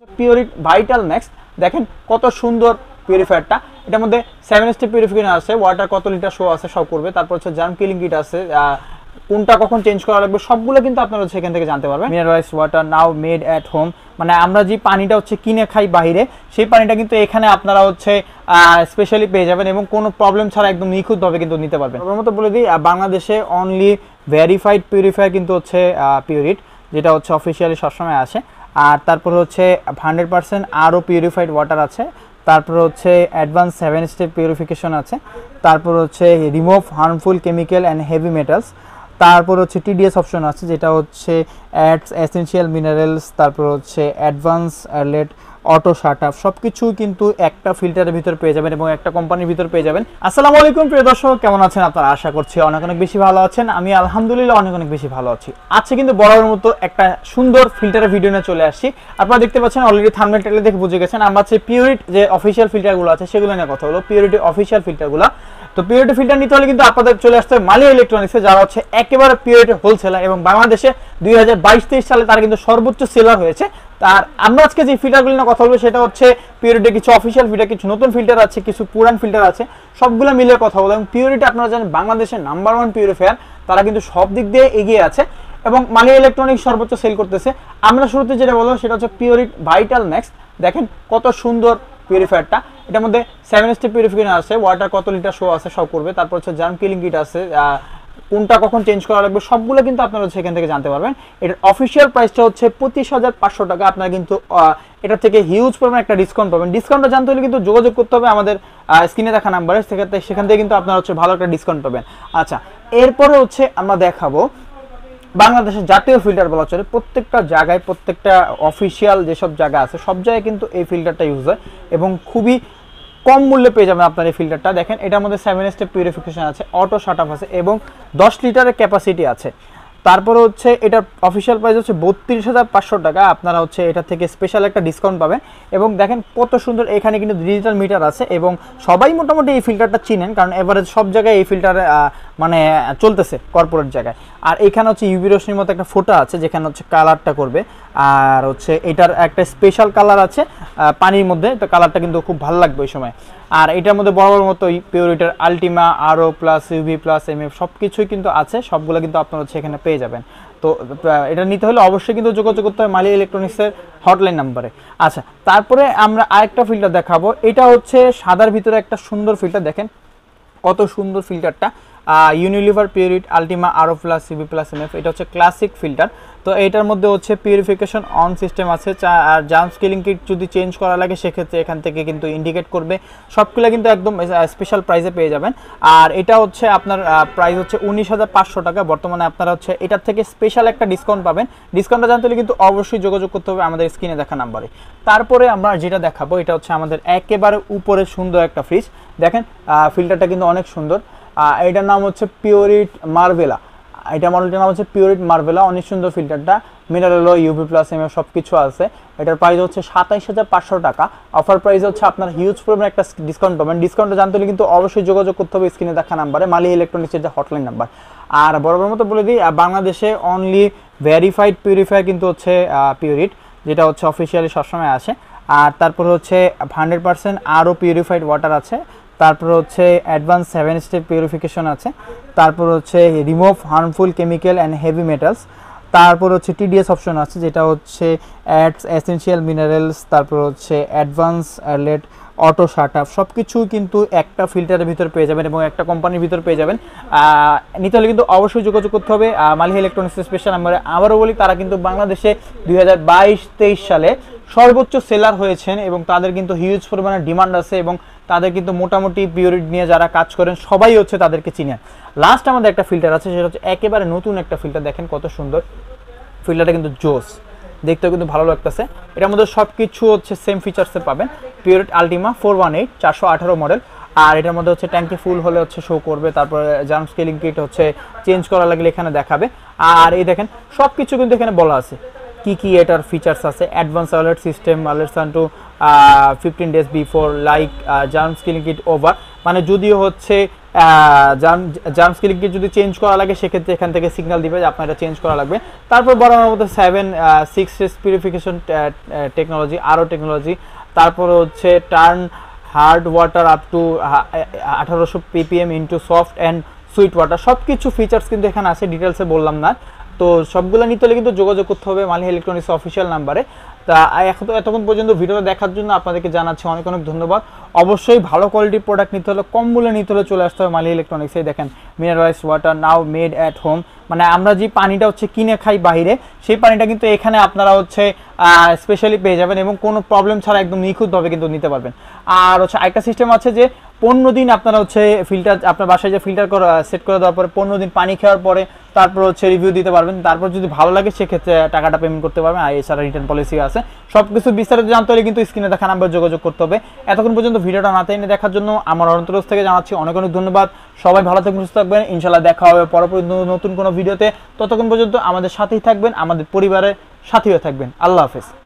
Pureit vital max দেখেন কত সুন্দর পিউরিফায়ারটা। এটার মধ্যে 7 স্টেপ পিউরিফিকেশন আছে, ওয়াটার কত লিটার শো আছে সব করবে। তারপর হচ্ছে জার্ম কিলিং কিট আছে, কোনটা কখন চেঞ্জ করা লাগবে সবগুলো কিন্তু আপনারা হচ্ছে এখান থেকে জানতে পারবেন। Mineralise water now made at home, মানে আমরা যে পানিটা হচ্ছে কিনে খাই বাইরে, সেই পানিটা কিন্তু এখানে আপনারা হচ্ছে স্পেশালি পেয়ে যাবেন এবং কোনো প্রবলেম ছাড়া একদম নিখুঁতভাবে কিন্তু নিতে পারবেন। ওর মতো বলে দিই, বাংলাদেশে অনলি ভেরিফাইড পিউরিফায়ার কিন্তু হচ্ছে পিউরিট, যেটা হচ্ছে অফিসিয়ালি সবসময় আসে। আর তারপর হচ্ছে 100% আরও পিউরিফাইড ওয়াটার আছে, তারপর হচ্ছে অ্যাডভান্স 7 স্টেপ পিউরিফিকেশন আছে, তারপর হচ্ছে remove harmful chemical and heavy metals, তারপর হচ্ছে টিডিএস অপশন আছে যেটা হচ্ছে অ্যাডস এসেনশিয়াল মিনারেলস, তারপর হচ্ছে advance late auto shut up, সব কিছু কিন্তু একটা ফিল্টারের ভিতর পেয়ে যাবেন এবং একটা কোম্পানির ভিতর পেয়ে যাবেন। আসসালামু আলাইকুম প্রিয় দর্শক, কেমন আছেন আপনারা? আশা করছি অনেক অনেক বেশি ভালো আছেন। আমি আলহামদুলিল্লাহ অনেক অনেক বেশি ভালো আছি। আজকে কিন্তু বরাবর মতো একটা সুন্দর ফিল্টারের ভিডিও নিয়ে চলে আসছি। আপনারা দেখতে পাচ্ছেন অলরেডি থাম্বনেল টাইটেল দেখে বুঝে গেছেন আমরা হচ্ছে পিউরিট যে অফিসিয়াল ফিল্টারগুলো আছে সেগুলো নিয়ে কথা হলো, পিউরিটি অফিসিয়াল ফিল্টারগুলো। তো পিউরিটি ফিল্টার নিতে হলে কিন্তু আপনাদের চলে আসতে হবে মালিয়া ইলেকট্রনিক্সে, যারা হচ্ছে একেবারে পিউরিটি হোলসেলার এবং বাংলাদেশে 2022-23 সালে তারা কিন্তু সর্বোচ্চ সেলার হয়েছে। আর আমরা আজকে যে ফিল্টারগুলো নিয়ে কথা বলবো সেটা হচ্ছে পিউরিটির কিছু অফিসিয়াল ফিল্টার, কিছু নতুন ফিল্টার আছে, কিছু পুরান ফিল্টার আছে, সবগুলো মিলিয়ে কথা বলবো। এবং পিউরিটি আপনারা জানেন বাংলাদেশের নাম্বার 1 পিউরিফায়ার, তারা কিন্তু সব দিক দিয়ে এগিয়ে আছে এবং মালিয়া ইলেকট্রনিক্স সর্বোচ্চ সেল করতেছে। আমরা শুরুতে যেটা বলবো সেটা হচ্ছে পিউরিট ভাইটাল ম্যাক্স। দেখেন কত সুন্দর পিউরিফায়ারটা। এটার মধ্যে 7 স্টেপ পিউরিফিকেশন আছে, ওয়াটার কত লিটার শো আছে সব করবে। তারপর হচ্ছে জার্ম কিলিং কিট আছে, কোনটা কখন চেঞ্জ করা লাগবে সবগুলো কিন্তু আপনারা হচ্ছে এখান থেকে জানতে পারবেন। এটার অফিসিয়াল প্রাইসটা হচ্ছে 25,500 টাকা। আপনারা কিন্তু এটা থেকে হিউজ পরিমাণ একটা ডিসকাউন্ট পাবেন। ডিসকাউন্টটা জানতে হলে কিন্তু যোগাযোগ করতে হবে আমাদের স্ক্রিনে দেখা নাম্বারে, সেখান থেকে কিন্তু আপনারা হচ্ছে ভালো একটা ডিসকাউন্ট পাবেন। আচ্ছা, এরপরে হচ্ছে আমরা দেখাবো বাংলাদেশের জাতীয় ফিল্টার বলা চলে। প্রত্যেকটা জায়গায়, প্রত্যেকটা অফিসিয়াল যেসব জায়গা আছে সব জায়গায় কিন্তু এই ফিল্টারটা ইউজ হয় এবং খুবই কম মূল্যে পেয়ে যাবেন আপনার এই ফিল্টারটা। দেখেন এটার মধ্যে 7 স্টেপ পিউরিফিকেশন আছে, অটো শাট আপ আছে এবং 10 লিটারের ক্যাপাসিটি আছে। তারপরে হচ্ছে এটার অফিসিয়াল প্রাইস হচ্ছে 32,500 টাকা। আপনারা হচ্ছে এটা থেকে স্পেশাল একটা ডিসকাউন্ট পাবেন এবং দেখেন কত সুন্দর এখানে কিন্তু ডিজিটাল মিটার আছে এবং সবাই মোটামুটি এই ফিল্টারটা চিনেন, কারণ এভারেজ সব জায়গায় এই ফিল্টার মানে চলতেছে কর্পোরেট জায়গায়। আর এখানে হচ্ছে ইউভি রশ্মির মতো একটা ফোঁটা আছে যেখানে হচ্ছে কালারটা করবে, আর হচ্ছে এটার একটা স্পেশাল কালার আছে পানির মধ্যে, তো কালারটা কিন্তু খুব ভালো লাগবে ওই সময়। আর এটার মধ্যে বরাবর মতো পিউরিটার আলটিমা আরও প্লাস ইউভি প্লাস এমএফ সব কিছুই কিন্তু আছে, সবগুলো কিন্তু আপনারা হচ্ছে এখানে পেয়ে যাবেন। তো এটা নিতে হলে অবশ্যই কিন্তু যোগাযোগ করতে হবে মালিয়া ইলেকট্রনিক্সের হটলাইন নাম্বারে। আচ্ছা, তারপরে আমরা আরেকটা ফিল্টার দেখাবো। এটা হচ্ছে সাদার ভিতরে একটা সুন্দর ফিল্টার, দেখেন কত সুন্দর ফিল্টারটা। ইউনিলিভার পিউরিট আলটিমা আরও প্লাস ইউভি প্লাস এমএফ, এটা হচ্ছে ক্লাসিক ফিল্টার। তো এটার মধ্যে হচ্ছে পিউরিফিকেশন অন সিস্টেম আছে, আর জার্ম কিলিং কিট যদি চেঞ্জ করা লাগে সেক্ষেত্রে এখান থেকে কিন্তু ইন্ডিকেট করবে। সবগুলো কিন্তু একদম স্পেশাল প্রাইসে পেয়ে যাবেন। আর এটা হচ্ছে আপনার প্রাইস হচ্ছে 19,500 টাকা বর্তমানে। আপনারা হচ্ছে এটার থেকে স্পেশাল একটা ডিসকাউন্ট পাবেন। ডিসকাউন্টটা জানতে হলে কিন্তু অবশ্যই যোগাযোগ করতে হবে আমাদের স্ক্রিনে দেখা নাম্বারে। তারপরে আমরা যেটা দেখাবো এটা হচ্ছে আমাদের একেবারে উপরে সুন্দর একটা ফ্রিজ। দেখেন ফিল্টারটা কিন্তু অনেক সুন্দর। এটার নাম হচ্ছে পিউরিট মার্ভেলা, এটা মডেলটার নাম হচ্ছে পিউরিট মার্ভেলা। অনেক সুন্দর ফিল্টারটা, মিনারেল ইউভি প্লাস এমএফ সব কিছু আছে। এটার প্রাইস হচ্ছে 27,500 টাকা। অফার প্রাইস হচ্ছে আপনার হিউজ পরিমাণ একটা ডিসকাউন্ট পাবেন। ডিসকাউন্টটা জানতে হলে কিন্তু অবশ্যই যোগাযোগ করতে হবে স্ক্রিনে দেখা নাম্বারে, মালিয়া ইলেকট্রনিক্সের যে হটলাইন নাম্বার। আর বরাবর মতো বলে দিই, বাংলাদেশে অনলি ভেরিফাইড পিউরিফায়ার কিন্তু হচ্ছে পিউরিট, যেটা হচ্ছে অফিসিয়ালি সবসময় আসে। আর তারপর হচ্ছে 100% আরও পিউরিফাইড ওয়াটার আছে, তারপর হচ্ছে অ্যাডভান্স 7 স্টেপ পিউরিফিকেশন আছে, তারপর হচ্ছে remove harmful chemical and heavy metals, তারপর হচ্ছে টিডিএস অপশন আছে যেটা হচ্ছে অ্যাডস এসেনশিয়াল মিনারেলস, তারপর হচ্ছে advance late auto shut up, সব কিছু কিন্তু একটা ফিল্টারের ভিতর পেয়ে যাবেন এবং একটা কোম্পানির ভিতর পেয়ে যাবেন। নিতে হলে কিন্তু অবশ্যই যোগাযোগ করতে হবে মালিয়া ইলেকট্রনিক্সের স্পেশাল নাম্বারে। আবারও বলি, তারা কিন্তু বাংলাদেশে 2022-23 সালে সর্বোচ্চ সেলার হয়েছেন এবং তাদের কিন্তু হিউজ পরিমাণে ডিমান্ড আছে এবং তাদের কিন্তু মোটামুটি পিউরিট নিয়ে যারা কাজ করেন সবাই হচ্ছে তাদেরকে চিনেন। লাস্ট আমাদের একটা ফিল্টার আছে, সেটা হচ্ছে একেবারে নতুন একটা ফিল্টার। দেখেন কত সুন্দর ফিল্টারটা, কিন্তু জোস, দেখতেও কিন্তু ভালো লাগতেছে। এটার মধ্যে সব কিছু হচ্ছে সেম ফিচার্সে পাবেন। Pureit Ultima 418 418 model. আর এটার মধ্যে হচ্ছে ট্যাঙ্কি ফুল হলে হচ্ছে শো করবে, তারপরে জার্ম কিলিং কিট হচ্ছে চেঞ্জ করা লাগলে এখানে দেখাবে। আর এই দেখেন সব কিছু কিন্তু এখানে বলা আছে কি কি এটার ফিচার্স আছে। Advance alert system, alerts to 15 days before, like germ killing kit over, মানে যদিও হচ্ছে জার্মস কিলিং কিট যদি চেঞ্জ করা লাগে সেক্ষেত্রে এখান থেকে সিগন্যাল দিবে যে আপনার এটা চেঞ্জ করা লাগবে। তারপর বরাবর মতো 6 স্টেজ পিউরিফিকেশন টেকনোলজি, আরও টেকনোলজি। তারপর হচ্ছে turn hard water up to 1800 ppm into soft and sweet water, সব কিছু ফিচার্স কিন্তু এখানে আছে, ডিটেলসে বললাম না। তো সবগুলো নিতে হলে কিন্তু যোগাযোগ করতে হবে মালিহা ইলেকট্রনিক্স অফিসিয়াল নাম্বারে। তা এতক্ষণ পর্যন্ত ভিডিওটা দেখার জন্য আপনাদেরকে জানাচ্ছি অনেক অনেক ধন্যবাদ। অবশ্যই ভালো কোয়ালিটির প্রোডাক্ট নিতে হলে, কম মূল্যে নিতে হলে চলে আসতে হবে মালিহা ইলেকট্রনিক্সে। দেখেন mineralise water now made at home, মানে আমরা যে পানিটা হচ্ছে কিনে খাই বাইরে, সেই পানিটা কিন্তু এখানে আপনারা হচ্ছে স্পেশালি পেয়ে যাবেন এবং কোনো প্রবলেম ছাড়া একদম নিখুঁতভাবে কিন্তু নিতে পারবেন। আর হচ্ছে একটা সিস্টেম আছে যে 15 দিন আপনারা হচ্ছে ফিল্টার, আপনার বাসায় যে ফিল্টার করা সেট করে দেওয়ার পরে 15 দিন পানি খাওয়ার পরে তারপর হচ্ছে রিভিউ দিতে পারবেন। তারপর যদি ভালো লাগে সেক্ষেত্রে টাকাটা পেমেন্ট করতে পারবেন, আর এছাড়া রিটার্ন পলিসি আছে। সব কিছু বিস্তারিত জানতে হলে কিন্তু স্ক্রিনে দেখা নাম্বার যোগাযোগ করতে হবে। এতক্ষণ পর্যন্ত ভিডিওটা না টেনে দেখার জন্য আমার অন্তরস্থ থেকে জানাচ্ছি অনেক অনেক ধন্যবাদ। সবাই ভালো থাকবেন, সুস্থ থাকবেন, ইনশাল্লাহ দেখা হবে পরবর্তী নতুন কোনো ভিডিওতে। ততক্ষণ পর্যন্ত আমাদের সাথেই থাকবেন, আমাদের পরিবারের সাথীও থাকবেন। আল্লাহ হাফেজ।